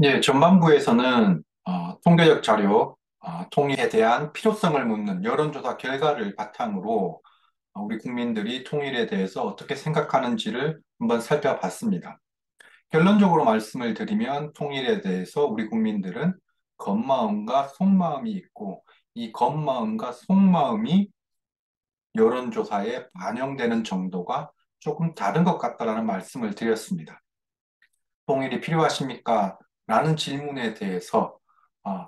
예, 전반부에서는 통계적 자료, 통일에 대한 필요성을 묻는 여론조사 결과를 바탕으로 우리 국민들이 통일에 대해서 어떻게 생각하는지를 한번 살펴봤습니다. 결론적으로 말씀을 드리면 통일에 대해서 우리 국민들은 겉마음과 속마음이 있고 이 겉마음과 속마음이 여론조사에 반영되는 정도가 조금 다른 것 같다라는 말씀을 드렸습니다. 통일이 필요하십니까? 라는 질문에 대해서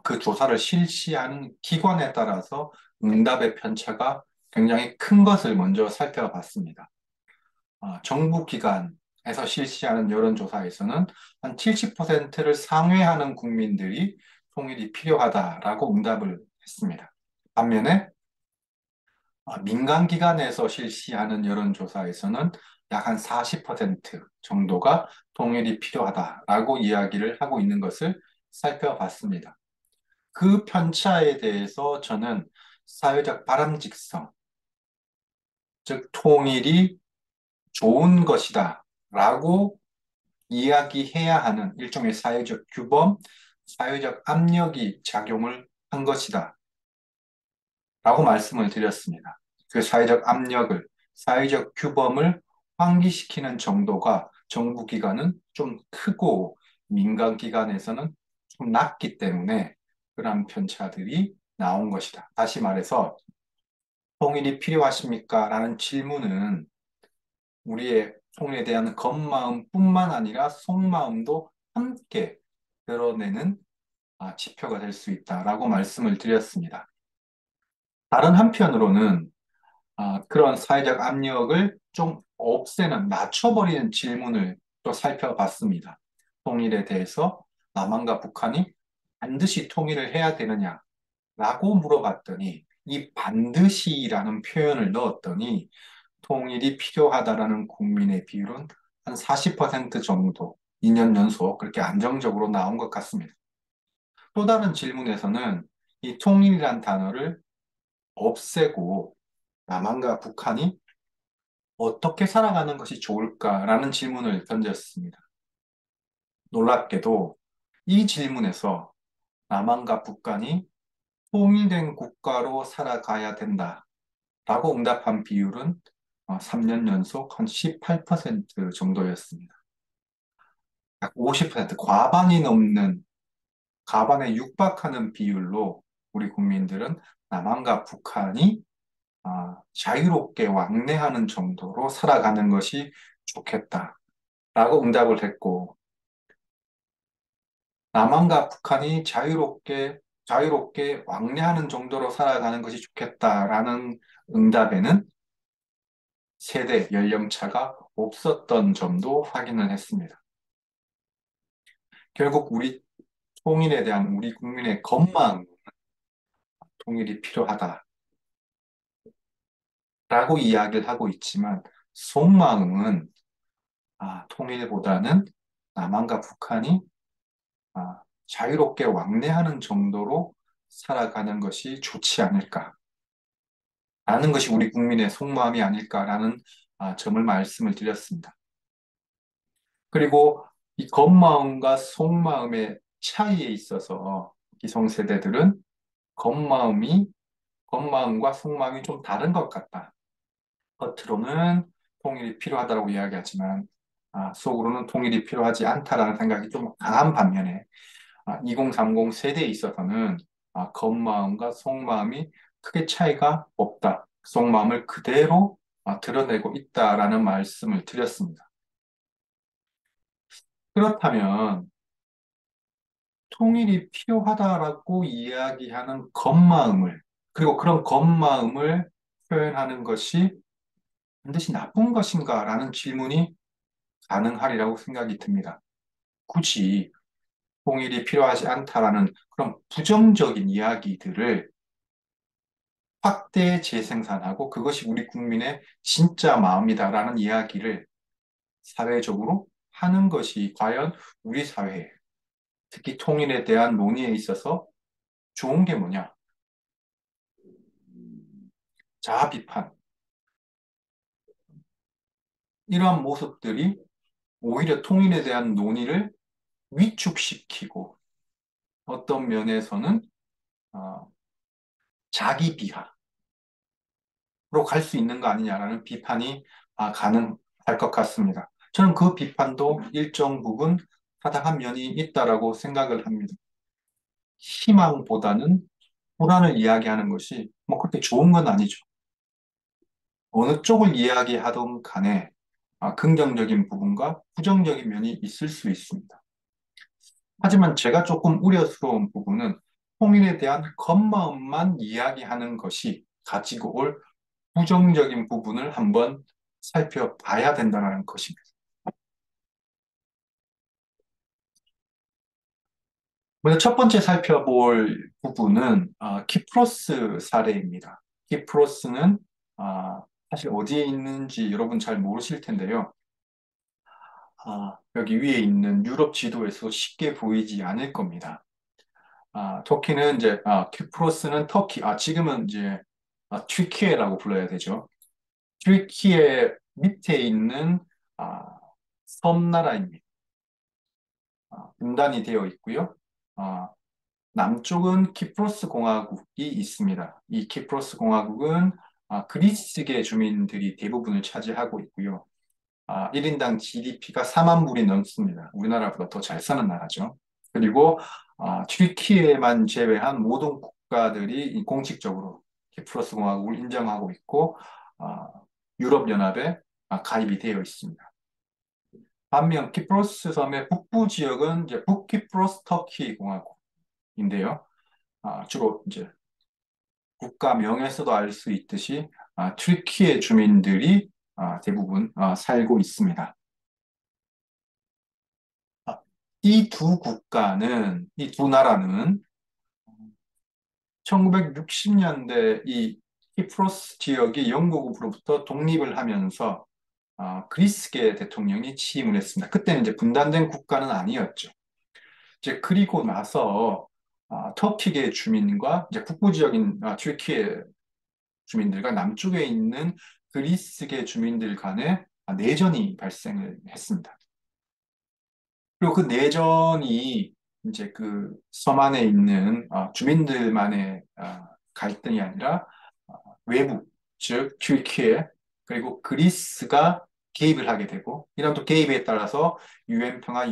그 조사를 실시하는 기관에 따라서 응답의 편차가 굉장히 큰 것을 먼저 살펴봤습니다. 정부 기관에서 실시하는 여론조사에서는 한 70%를 상회하는 국민들이 통일이 필요하다라고 응답을 했습니다. 반면에 민간 기관에서 실시하는 여론조사에서는 약 한 40% 정도가 통일이 필요하다라고 이야기를 하고 있는 것을 살펴봤습니다. 그 편차에 대해서 저는 사회적 바람직성, 즉 통일이 좋은 것이다 라고 이야기해야 하는 일종의 사회적 규범, 사회적 압력이 작용을 한 것이다 라고 말씀을 드렸습니다. 그 사회적 압력을, 사회적 규범을 환기시키는 정도가 정부 기관은 좀 크고 민간 기관에서는 좀 낮기 때문에 그러한 편차들이 나온 것이다. 다시 말해서 통일이 필요하십니까? 라는 질문은 우리의 통일에 대한 겉마음뿐만 아니라 속마음도 함께 드러내는 지표가 될 수 있다라고 말씀을 드렸습니다. 다른 한편으로는 그런 사회적 압력을 좀 없애는, 낮춰버리는 질문을 또 살펴봤습니다. 통일에 대해서 남한과 북한이 반드시 통일을 해야 되느냐라고 물어봤더니 이 반드시라는 표현을 넣었더니 통일이 필요하다라는 국민의 비율은 한 40% 정도 2년 연속 그렇게 안정적으로 나온 것 같습니다. 또 다른 질문에서는 이 통일이란 단어를 없애고 남한과 북한이 어떻게 살아가는 것이 좋을까라는 질문을 던졌습니다. 놀랍게도 이 질문에서 남한과 북한이 통일된 국가로 살아가야 된다라고 응답한 비율은 3년 연속 한 18% 정도였습니다. 약 50%, 과반이 넘는, 과반에 육박하는 비율로 우리 국민들은 남한과 북한이 자유롭게 왕래하는 정도로 살아가는 것이 좋겠다라고 응답을 했고, 남한과 북한이 자유롭게 왕래하는 정도로 살아가는 것이 좋겠다라는 응답에는 세대 연령차가 없었던 점도 확인을 했습니다. 결국 우리 통일에 대한 우리 국민의 건망, 통일이 필요하다라고 이야기를 하고 있지만 속마음은 통일보다는 남한과 북한이 자유롭게 왕래하는 정도로 살아가는 것이 좋지 않을까라는 것이 우리 국민의 속마음이 아닐까라는 점을 말씀을 드렸습니다. 그리고 이 겉마음과 속마음의 차이에 있어서 기성세대들은 겉마음이 겉마음과 속마음이 좀 다른 것 같다. 겉으로는 통일이 필요하다고 이야기하지만 속으로는 통일이 필요하지 않다라는 생각이 좀 강한 반면에 2030 세대에 있어서는 겉마음과 속마음이 크게 차이가 없다. 속마음을 그대로 드러내고 있다라는 말씀을 드렸습니다. 그렇다면 통일이 필요하다라고 이야기하는 겉마음을 그리고 그런 겉마음을 표현하는 것이 반드시 나쁜 것인가라는 질문이 가능하리라고 생각이 듭니다. 굳이 통일이 필요하지 않다라는 그런 부정적인 이야기들을 확대 재생산하고 그것이 우리 국민의 진짜 마음이다라는 이야기를 사회적으로 하는 것이 과연 우리 사회에 특히 통일에 대한 논의에 있어서 좋은 게 뭐냐? 자아 비판. 이러한 모습들이 오히려 통일에 대한 논의를 위축시키고 어떤 면에서는 어, 자기 비하로 갈 수 있는 거 아니냐라는 비판이 가능할 것 같습니다. 저는 그 비판도 일정 부분 타당한 면이 있다라고 생각을 합니다. 희망보다는 불안을 이야기하는 것이 뭐 그렇게 좋은 건 아니죠. 어느 쪽을 이야기하든 간에 긍정적인 부분과 부정적인 면이 있을 수 있습니다. 하지만 제가 조금 우려스러운 부분은 통일에 대한 겉마음만 이야기하는 것이 가지고 올 부정적인 부분을 한번 살펴봐야 된다는 것입니다. 먼저 첫 번째 살펴볼 부분은 키프로스 사례입니다. 키프로스는 사실 어디에 있는지 여러분 잘 모르실 텐데요. 여기 위에 있는 유럽 지도에서 쉽게 보이지 않을 겁니다. 터키는 이제 키프로스는 터키, 지금은 이제 튀르키예라고 불러야 되죠. 튀르키예 밑에 있는 아, 섬나라입니다. 분단이 되어 있고요. 아, 남쪽은 키프로스 공화국이 있습니다. 이 키프로스 공화국은 그리스계 주민들이 대부분을 차지하고 있고요. 1인당 GDP가 4만 불이 넘습니다. 우리나라보다 더 잘 사는 나라죠. 그리고 튀르키예만 제외한 모든 국가들이 공식적으로 키프로스 공화국을 인정하고 있고 아, 유럽연합에 가입이 되어 있습니다. 반면 키프로스 섬의 북부 지역은 이제 북키프로스 터키 공화국인데요. 주로 이제 국가명에서도 알 수 있듯이 튀르키예 주민들이 대부분 살고 있습니다. 이 두 국가는, 이 두 나라는 1960년대 이 키프로스 지역이 영국으로부터 독립을 하면서 그리스계 대통령이 취임을 했습니다. 그때는 이제 분단된 국가는 아니었죠. 이제 그리고 나서 터키계 주민과 이제 북부 지역인 튀르키예 주민들과 남쪽에 있는 그리스계 주민들 간에 내전이 발생을 했습니다. 그리고 그 내전이 이제 그 섬 안에 있는 주민들만의 갈등이 아니라 외부, 즉 튀르키예 그리고 그리스가 개입을 하게 되고 이런 또 개입에 따라서 유엔 평화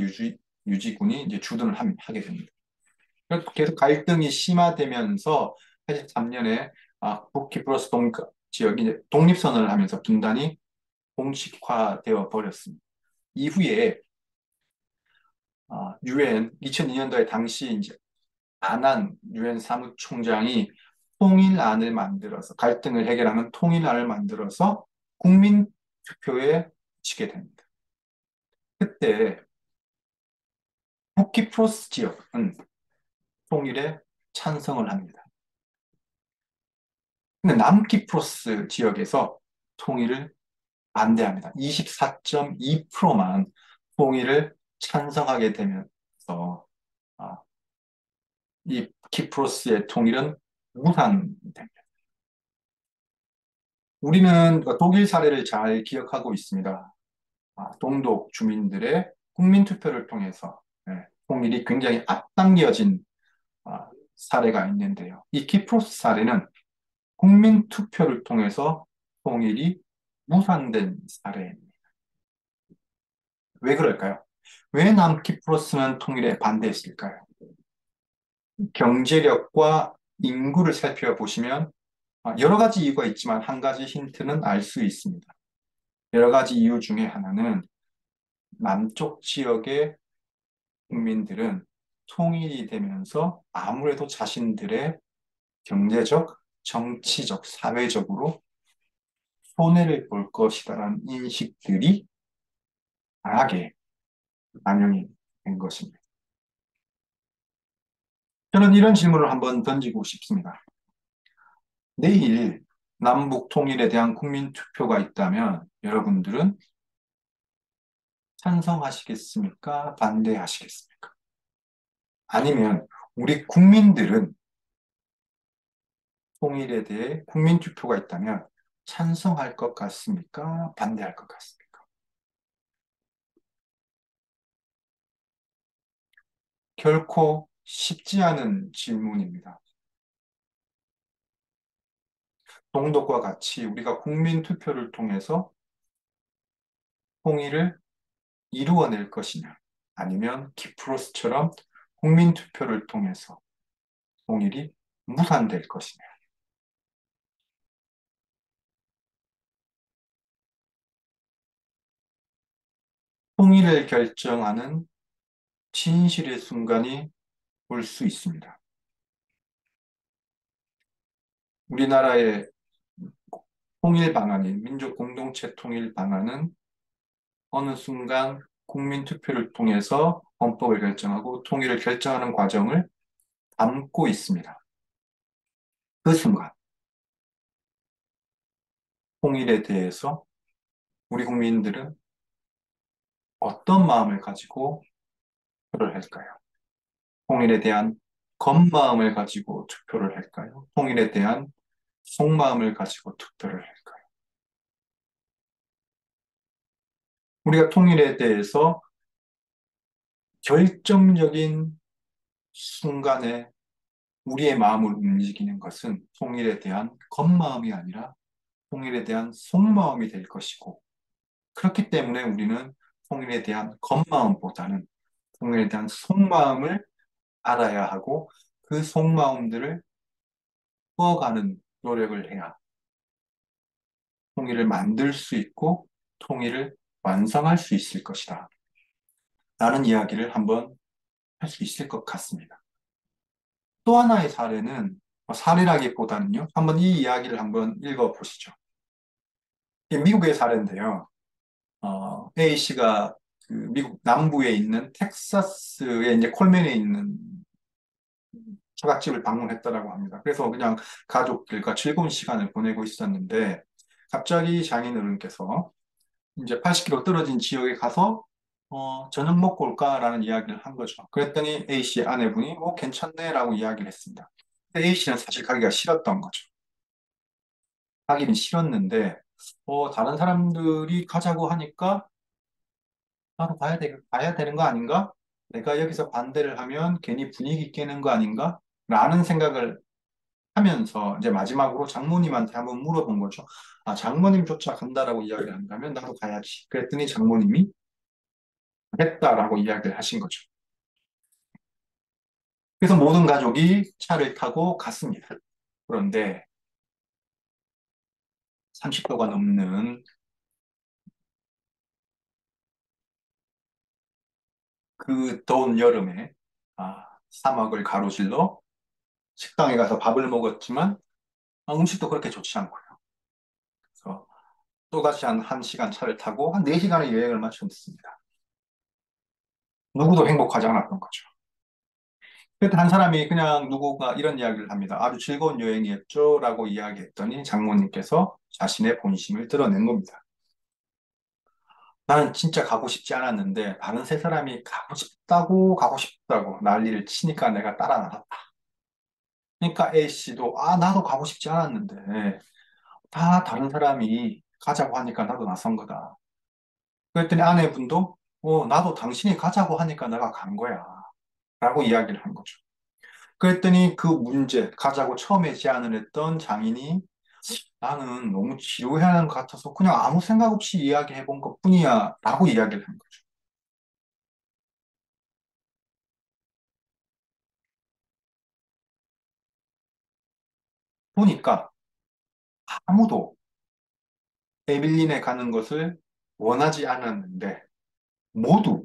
유지군이 이제 주둔을 하게 됩니다. 그래서 계속 갈등이 심화되면서 83년에 북키프로스 지역이 이제 독립선언을 하면서 분단이 공식화되어 버렸습니다. 이후에 유엔 2002년도에 당시 이제 안한 유엔 사무총장이 통일안을 만들어서 갈등을 해결하는 통일안을 만들어서 국민 투표에 치게 됩니다. 그때 북키프로스 지역은 통일에 찬성을 합니다. 근데 남키프로스 지역에서 통일을 반대합니다. 24.2%만 통일을 찬성하게 되면서 아, 이 키프로스의 통일은 무산됩니다. 우리는 독일 사례를 잘 기억하고 있습니다. 동독 주민들의 국민투표를 통해서 통일이 굉장히 앞당겨진 사례가 있는데요. 이 키프로스 사례는 국민투표를 통해서 통일이 무산된 사례입니다. 왜 그럴까요? 왜 남키프로스는 통일에 반대했을까요? 경제력과 인구를 살펴보시면 여러 가지 이유가 있지만 한 가지 힌트는 알 수 있습니다. 여러 가지 이유 중에 하나는 남쪽 지역의 국민들은 통일이 되면서 아무래도 자신들의 경제적, 정치적, 사회적으로 손해를 볼 것이다라는 인식들이 강하게 반영이 된 것입니다. 저는 이런 질문을 한번 던지고 싶습니다. 내일 남북 통일에 대한 국민 투표가 있다면 여러분들은 찬성하시겠습니까? 반대하시겠습니까? 아니면 우리 국민들은 통일에 대해 국민 투표가 있다면 찬성할 것 같습니까? 반대할 것 같습니까? 결코 쉽지 않은 질문입니다. 동독과 같이 우리가 국민 투표를 통해서 통일을 이루어낼 것이냐, 아니면 키프로스처럼 국민 투표를 통해서 통일이 무산될 것이냐. 통일을 결정하는 진실의 순간이 올 수 있습니다. 우리나라의 통일 방안인 민족 공동체 통일 방안은 어느 순간 국민 투표를 통해서 헌법을 결정하고 통일을 결정하는 과정을 담고 있습니다. 그 순간 통일에 대해서 우리 국민들은 어떤 마음을 가지고 투표를 할까요? 통일에 대한 겁마음을 가지고 투표를 할까요? 통일에 대한 속마음을 가지고 투표를 할까요? 우리가 통일에 대해서 결정적인 순간에 우리의 마음을 움직이는 것은 통일에 대한 겉마음이 아니라 통일에 대한 속마음이 될 것이고, 그렇기 때문에 우리는 통일에 대한 겉마음보다는 통일에 대한 속마음을 알아야 하고, 그 속마음들을 풀어가는 노력을 해야 통일을 만들 수 있고 통일을 완성할 수 있을 것이다 라는 이야기를 한번 할 수 있을 것 같습니다. 또 하나의 사례는, 사례라기보다는요, 한번 이 이야기를 한번 읽어보시죠. 이게 미국의 사례인데요. A씨가 그 미국 남부에 있는 텍사스의 이제 콜맨에 있는 처갓집을 방문했다라고 합니다. 그래서 그냥 가족들과 즐거운 시간을 보내고 있었는데, 갑자기 장인어른께서 이제 80km 떨어진 지역에 가서 저녁 먹고 올까라는 이야기를 한 거죠. 그랬더니 A씨의 아내분이 괜찮네라고 이야기를 했습니다. 근데 A씨는 사실 가기가 싫었던 거죠. 가기는 싫었는데 다른 사람들이 가자고 하니까 나도 가야 되는 거 아닌가? 내가 여기서 반대를 하면 괜히 분위기 깨는 거 아닌가? 라는 생각을 하면서 이제 마지막으로 장모님한테 한번 물어본 거죠. 아, 장모님조차 간다라고 이야기를 한다면 나도 가야지. 그랬더니 장모님이 했다라고 이야기를 하신 거죠. 그래서 모든 가족이 차를 타고 갔습니다. 그런데 30도가 넘는 그 더운 여름에 사막을 가로질러 식당에 가서 밥을 먹었지만 음식도 그렇게 좋지 않고요. 그래서 또다시 한 1시간 차를 타고 한 4시간의 여행을 마쳤습니다. 누구도 행복하지 않았던 거죠. 그때 한 사람이 그냥 누구가 이런 이야기를 합니다. 아주 즐거운 여행이었죠? 라고 이야기했더니 장모님께서 자신의 본심을 드러낸 겁니다. 나는 진짜 가고 싶지 않았는데 다른 세 사람이 가고 싶다고 난리를 치니까 내가 따라 나갔다. 그러니까 A씨도 나도 가고 싶지 않았는데 다 다른 사람이 가자고 하니까 나도 나선 거다. 그랬더니 아내분도 나도 당신이 가자고 하니까 내가 간 거야. 라고 이야기를 한 거죠. 그랬더니 그 문제, 가자고 처음에 제안을 했던 장인이 나는 너무 지루해하는 것 같아서 그냥 아무 생각 없이 이야기해 본 것뿐이야. 라고 이야기를 한 거죠. 보니까 아무도 에빌린에 가는 것을 원하지 않았는데 모두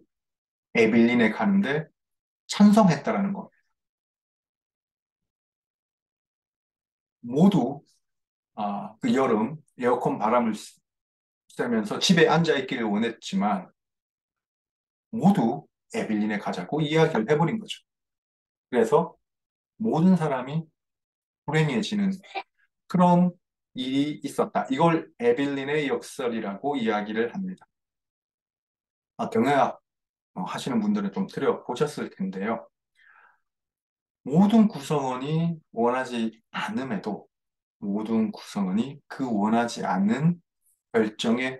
에빌린에 가는데 찬성했다라는 겁니다. 모두 그 여름 에어컨 바람을 쐬면서 집에 앉아 있기를 원했지만 모두 에빌린에 가자고 이야기를 해버린 거죠. 그래서 모든 사람이 불행해지는 그런 일이 있었다. 이걸 에빌린의 역설이라고 이야기를 합니다. 경영학 하시는 분들은 좀 들여보셨을 텐데요. 모든 구성원이 원하지 않음에도 모든 구성원이 그 원하지 않는 결정에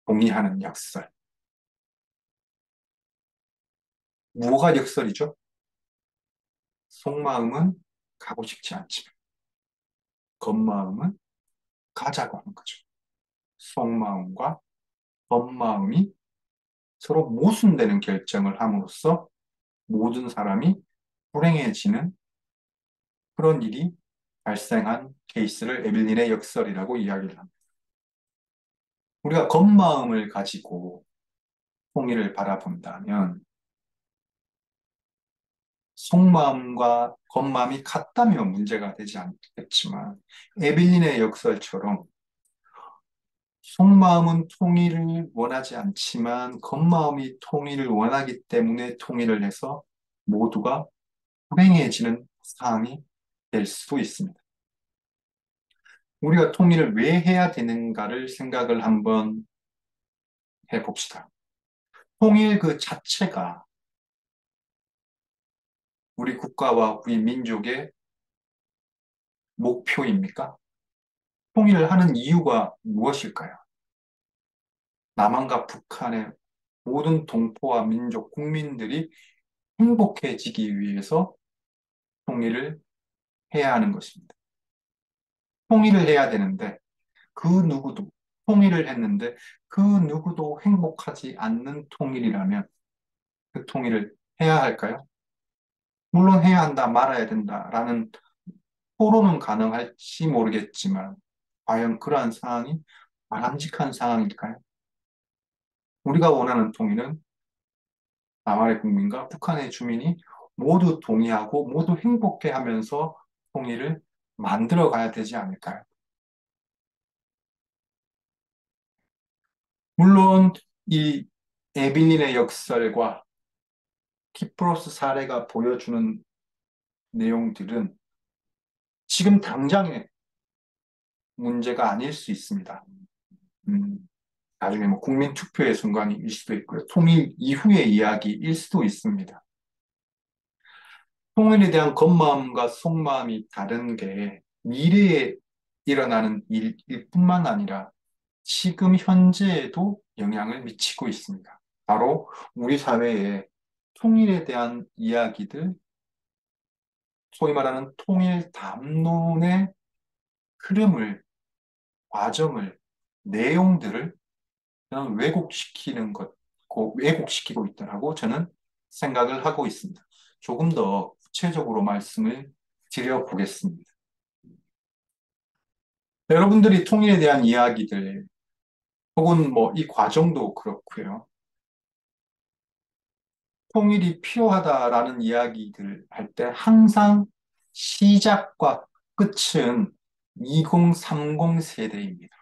동의하는 역설. 뭐가 역설이죠? 속마음은 가고 싶지 않지만 겉마음은 가자고 하는 거죠. 속마음과 겉마음이 서로 모순되는 결정을 함으로써 모든 사람이 불행해지는 그런 일이 발생한 케이스를 에빌린의 역설이라고 이야기를 합니다. 우리가 겉마음을 가지고 통일을 바라본다면 속마음과 겉마음이 같다면 문제가 되지 않겠지만 에빌린의 역설처럼 속마음은 통일을 원하지 않지만 겉마음이 통일을 원하기 때문에 통일을 해서 모두가 불행해지는 상황이 될 수도 있습니다. 우리가 통일을 왜 해야 되는가를 생각을 한번 해봅시다. 통일 그 자체가 우리 국가와 우리 민족의 목표입니까? 통일을 하는 이유가 무엇일까요? 남한과 북한의 모든 동포와 민족, 국민들이 행복해지기 위해서 통일을 해야 하는 것입니다. 통일을 해야 되는데 그 누구도 통일을 했는데 그 누구도 행복하지 않는 통일이라면 그 통일을 해야 할까요? 물론 해야 한다, 말아야 된다라는 토론은 가능할지 모르겠지만 과연 그러한 상황이 바람직한 상황일까요? 우리가 원하는 통일은 남한의 국민과 북한의 주민이 모두 동의하고 모두 행복해하면서 통일을 만들어 가야 되지 않을까요? 물론 이 에빌린의 역설과 키프로스 사례가 보여주는 내용들은 지금 당장의 문제가 아닐 수 있습니다. 음, 나중에 뭐 국민 투표의 순간일 수도 있고요. 통일 이후의 이야기일 수도 있습니다. 통일에 대한 겉마음과 속마음이 다른 게 미래에 일어나는 일일 뿐만 아니라 지금 현재에도 영향을 미치고 있습니다. 바로 우리 사회에 통일에 대한 이야기들, 소위 말하는 통일 담론의 흐름을, 과정을, 내용들을 저는 왜곡시키는 것, 왜곡시키고 있다고 저는 생각을 하고 있습니다. 조금 더 구체적으로 말씀을 드려보겠습니다. 여러분들이 통일에 대한 이야기들, 혹은 뭐 이 과정도 그렇고요. 통일이 필요하다라는 이야기들 할 때 항상 시작과 끝은 2030 세대입니다.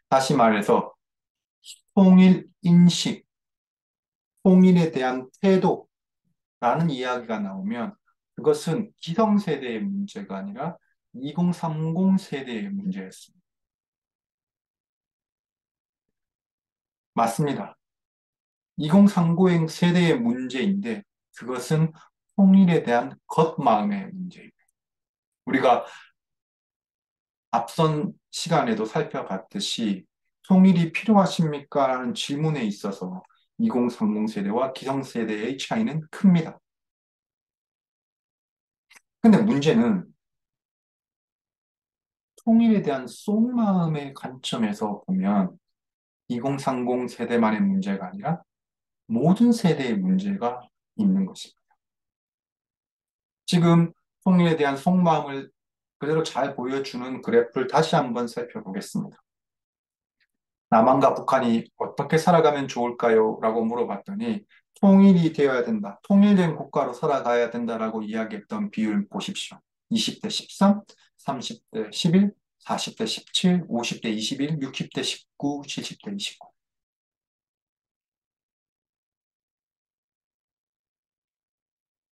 다시 말해서 통일 인식, 통일에 대한 태도라는 이야기가 나오면 그것은 기성세대의 문제가 아니라 2030 세대의 문제였습니다. 맞습니다. 2039 세대의 문제인데 그것은 통일에 대한 겉마음의 문제입니다. 우리가 앞선 시간에도 살펴봤듯이 통일이 필요하십니까? 라는 질문에 있어서 2030 세대와 기성세대의 차이는 큽니다. 근데 문제는 통일에 대한 속마음의 관점에서 보면 2030 세대만의 문제가 아니라 모든 세대의 문제가 있는 것입니다. 지금 통일에 대한 속마음을 그대로 잘 보여주는 그래프를 다시 한번 살펴보겠습니다. 남한과 북한이 어떻게 살아가면 좋을까요? 라고 물어봤더니 통일이 되어야 된다. 통일된 국가로 살아가야 된다라고 이야기했던 비율 보십시오. 20대 13, 30대 11, 40대 17, 50대 21, 60대 19, 70대 29.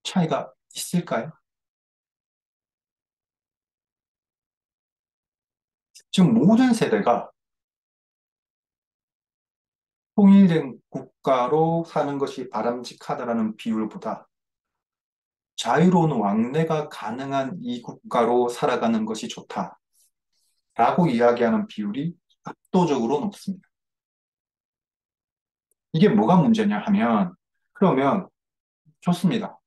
차이가 있을까요? 지금 모든 세대가 통일된 국가로 사는 것이 바람직하다라는 비율보다 자유로운 왕래가 가능한 이 국가로 살아가는 것이 좋다라고 이야기하는 비율이 압도적으로 높습니다. 이게 뭐가 문제냐 하면, 그러면 좋습니다.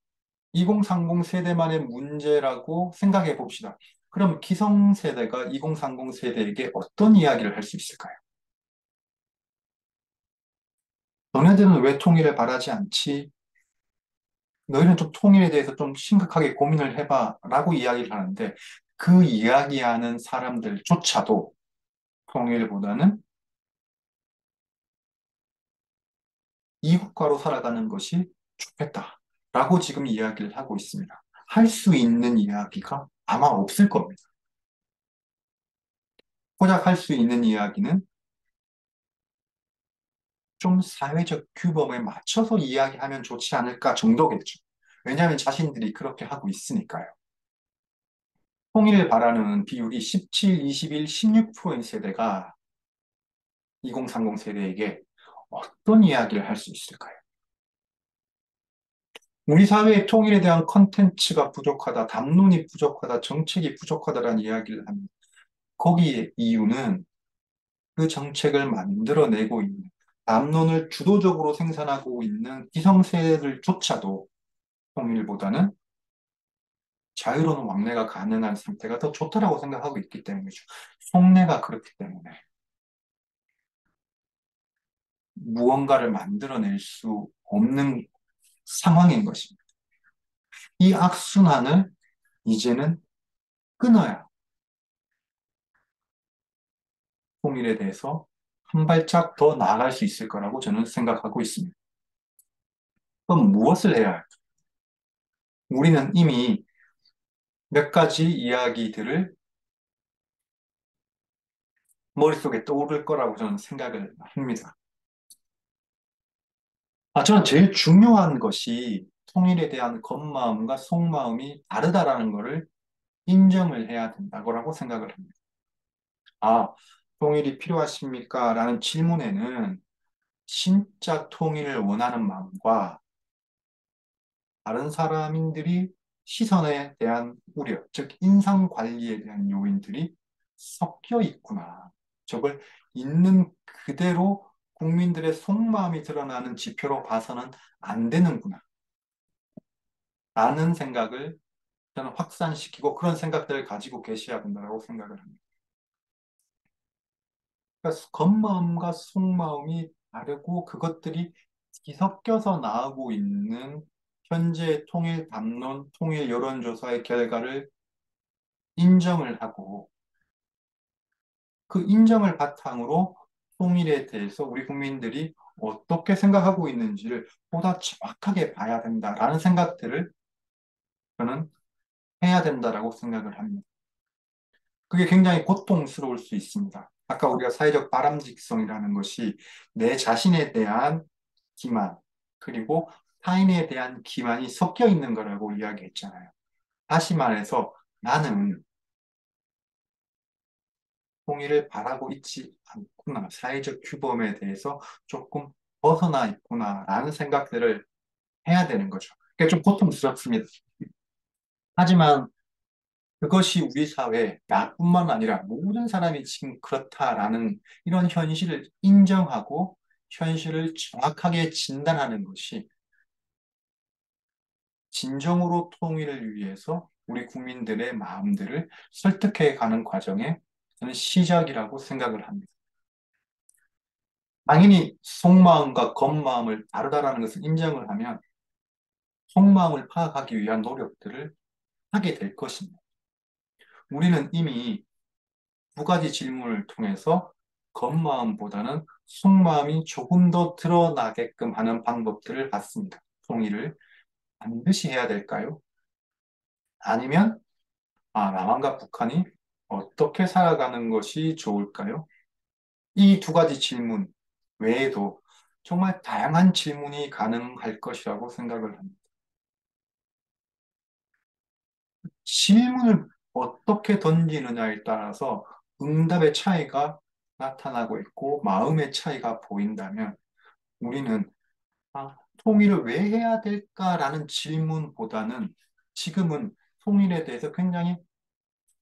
2030 세대만의 문제라고 생각해 봅시다. 그럼 기성세대가 2030 세대에게 어떤 이야기를 할 수 있을까요? 너네들은 왜 통일을 바라지 않지? 너희는 좀 통일에 대해서 좀 심각하게 고민을 해봐 라고 이야기를 하는데 그 이야기하는 사람들조차도 통일보다는 이국가로 살아가는 것이 좋겠다 라고 지금 이야기를 하고 있습니다. 할 수 있는 이야기가 아마 없을 겁니다. 고작 할 수 있는 이야기는 좀 사회적 규범에 맞춰서 이야기하면 좋지 않을까 정도겠죠. 왜냐하면 자신들이 그렇게 하고 있으니까요. 통일을 바라는 비율이 17, 21, 16%인 세대가 2030 세대에게 어떤 이야기를 할 수 있을까요? 우리 사회의 통일에 대한 컨텐츠가 부족하다, 담론이 부족하다, 정책이 부족하다라는 이야기를 합니다. 거기에 이유는 그 정책을 만들어내고 있는, 담론을 주도적으로 생산하고 있는 기성세대들조차도 통일보다는 자유로운 왕래가 가능한 상태가 더 좋다라고 생각하고 있기 때문이죠. 속내가 그렇기 때문에 무언가를 만들어낼 수 없는 상황인 것입니다. 이 악순환을 이제는 끊어야 통일에 대해서 한 발짝 더 나아갈 수 있을 거라고 저는 생각하고 있습니다. 그럼 무엇을 해야 할까? 우리는 이미 몇 가지 이야기들을 머릿속에 떠오를 거라고 저는 생각을 합니다. 저는 제일 중요한 것이 통일에 대한 겉마음과 속마음이 다르다라는 것을 인정을 해야 된다고 생각을 합니다. 아, 통일이 필요하십니까? 라는 질문에는 진짜 통일을 원하는 마음과 다른 사람인들이 시선에 대한 우려, 즉 인상 관리에 대한 요인들이 섞여 있구나. 저걸 있는 그대로 국민들의 속마음이 드러나는 지표로 봐서는 안 되는구나. 라는 생각을 저는 확산시키고 그런 생각들을 가지고 계셔야 된다고 생각을 합니다. 그러니까 겉마음과 속마음이 다르고 그것들이 뒤섞여서 나오고 있는 현재 통일 담론, 통일 여론조사의 결과를 인정을 하고 그 인정을 바탕으로 통일에 대해서 우리 국민들이 어떻게 생각하고 있는지를 보다 정확하게 봐야 된다라는 생각들을 저는 해야 된다라고 생각을 합니다. 그게 굉장히 고통스러울 수 있습니다. 아까 우리가 사회적 바람직성이라는 것이 내 자신에 대한 기만, 그리고 타인에 대한 기만이 섞여 있는 거라고 이야기했잖아요. 다시 말해서 나는 통일을 바라고 있지 않구나. 사회적 규범에 대해서 조금 벗어나 있구나라는 생각들을 해야 되는 거죠. 그게 좀 고통스럽습니다. 하지만 그것이 우리 사회, 나뿐만 아니라 모든 사람이 지금 그렇다라는 이런 현실을 인정하고 현실을 정확하게 진단하는 것이 진정으로 통일을 위해서 우리 국민들의 마음들을 설득해 가는 과정의 저는 시작이라고 생각을 합니다. 당연히 속마음과 겉마음을 다르다라는 것을 인정을 하면 속마음을 파악하기 위한 노력들을 하게 될 것입니다. 우리는 이미 두 가지 질문을 통해서 겉마음보다는 속마음이 조금 더 드러나게끔 하는 방법들을 봤습니다. 통일을 반드시 해야 될까요? 아니면 남한과 북한이 어떻게 살아가는 것이 좋을까요? 이 두 가지 질문 외에도 정말 다양한 질문이 가능할 것이라고 생각을 합니다. 질문을 어떻게 던지느냐에 따라서 응답의 차이가 나타나고 있고 마음의 차이가 보인다면 우리는 통일을 왜 해야 될까라는 질문보다는 지금은 통일에 대해서 굉장히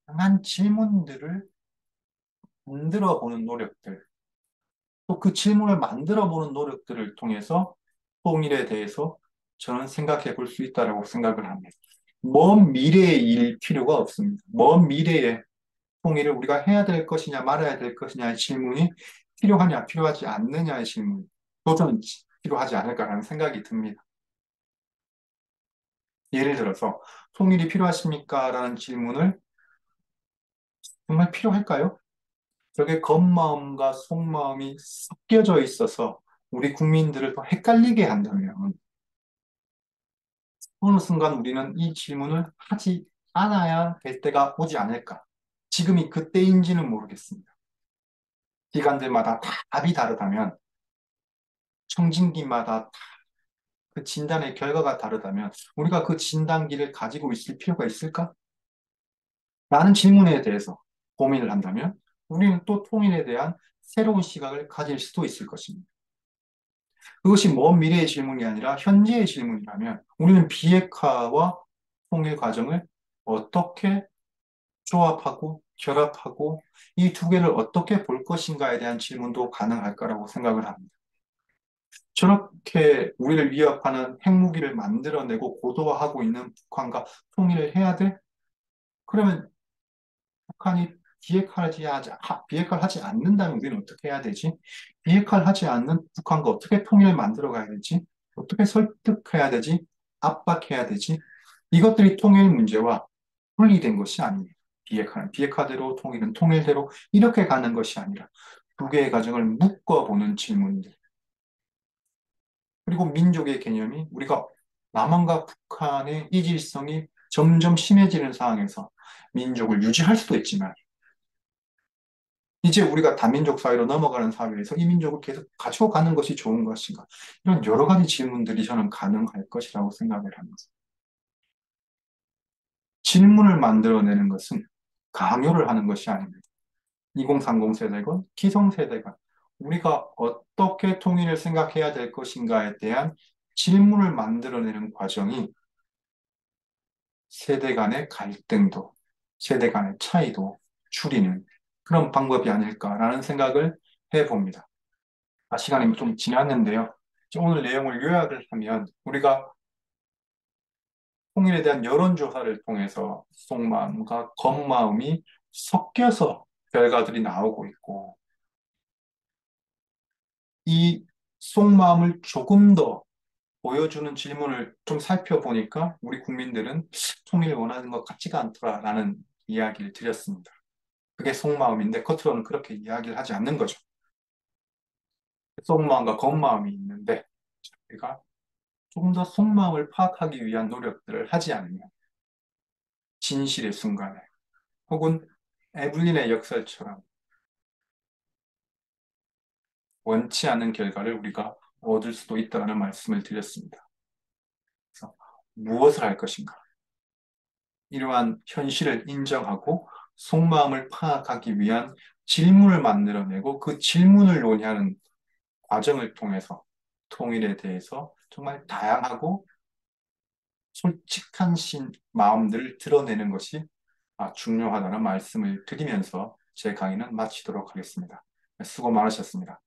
다양한 질문들을 만들어 보는 노력들, 또 그 질문을 만들어 보는 노력들을 통해서 통일에 대해서 저는 생각해 볼 수 있다고 생각을 합니다. 먼 미래의 일 필요가 없습니다. 먼 미래의 통일을 우리가 해야 될 것이냐 말아야 될 것이냐의 질문이 필요하냐 필요하지 않느냐의 질문 도전 필요하지 않을까라는 생각이 듭니다. 예를 들어서 통일이 필요하십니까? 라는 질문을 정말 필요할까요? 저게 겉마음과 속마음이 섞여져 있어서 우리 국민들을 더 헷갈리게 한다면 어느 순간 우리는 이 질문을 하지 않아야 될 때가 오지 않을까. 지금이 그때인지는 모르겠습니다. 기관들마다 다 답이 다르다면, 청진기마다 그 진단의 결과가 다르다면, 우리가 그 진단기를 가지고 있을 필요가 있을까? 라는 질문에 대해서 고민을 한다면, 우리는 또 통일에 대한 새로운 시각을 가질 수도 있을 것입니다. 그것이 먼 미래의 질문이 아니라 현재의 질문이라면, 우리는 비핵화와 통일 과정을 어떻게 조합하고 결합하고 이 두 개를 어떻게 볼 것인가에 대한 질문도 가능할 거라고 생각을 합니다. 저렇게 우리를 위협하는 핵무기를 만들어내고 고도화하고 있는 북한과 통일을 해야 돼? 그러면 북한이 비핵화를 하지 않는다면 우리는 어떻게 해야 되지? 비핵화를 하지 않는 북한과 어떻게 통일을 만들어 가야 되지? 어떻게 설득해야 되지? 압박해야 되지? 이것들이 통일 문제와 분리된 것이 아닙니다. 비핵화는 비핵화대로, 통일은 통일대로 이렇게 가는 것이 아니라 두 개의 가정을 묶어보는 질문들. 그리고 민족의 개념이 우리가 남한과 북한의 이질성이 점점 심해지는 상황에서 민족을 유지할 수도 있지만 이제 우리가 다민족 사회로 넘어가는 사회에서 이 민족을 계속 가지고 가는 것이 좋은 것인가? 이런 여러 가지 질문들이 저는 가능할 것이라고 생각을 합니다. 질문을 만들어내는 것은 강요를 하는 것이 아닙니다. 2030 세대건 기성세대건 우리가 어떻게 통일을 생각해야 될 것인가에 대한 질문을 만들어내는 과정이 세대 간의 갈등도, 세대 간의 차이도 줄이는 그런 방법이 아닐까라는 생각을 해봅니다. 시간이 좀 지났는데요. 오늘 내용을 요약을 하면 우리가 통일에 대한 여론조사를 통해서 속마음과 겉마음이 섞여서 결과들이 나오고 있고 이 속마음을 조금 더 보여주는 질문을 좀 살펴보니까 우리 국민들은 통일을 원하는 것 같지가 않더라라는 이야기를 드렸습니다. 그게 속마음인데 겉으로는 그렇게 이야기를 하지 않는 거죠. 속마음과 겉마음이 있는데 우리가 조금 더 속마음을 파악하기 위한 노력들을 하지 않으면 진실의 순간에 혹은 에블린의 역설처럼 원치 않은 결과를 우리가 얻을 수도 있다는 말씀을 드렸습니다. 그래서 무엇을 할 것인가? 이러한 현실을 인정하고 속마음을 파악하기 위한 질문을 만들어내고 그 질문을 논의하는 과정을 통해서 통일에 대해서 정말 다양하고 솔직한 마음들을 드러내는 것이 중요하다는 말씀을 드리면서 제 강의는 마치도록 하겠습니다. 수고 많으셨습니다.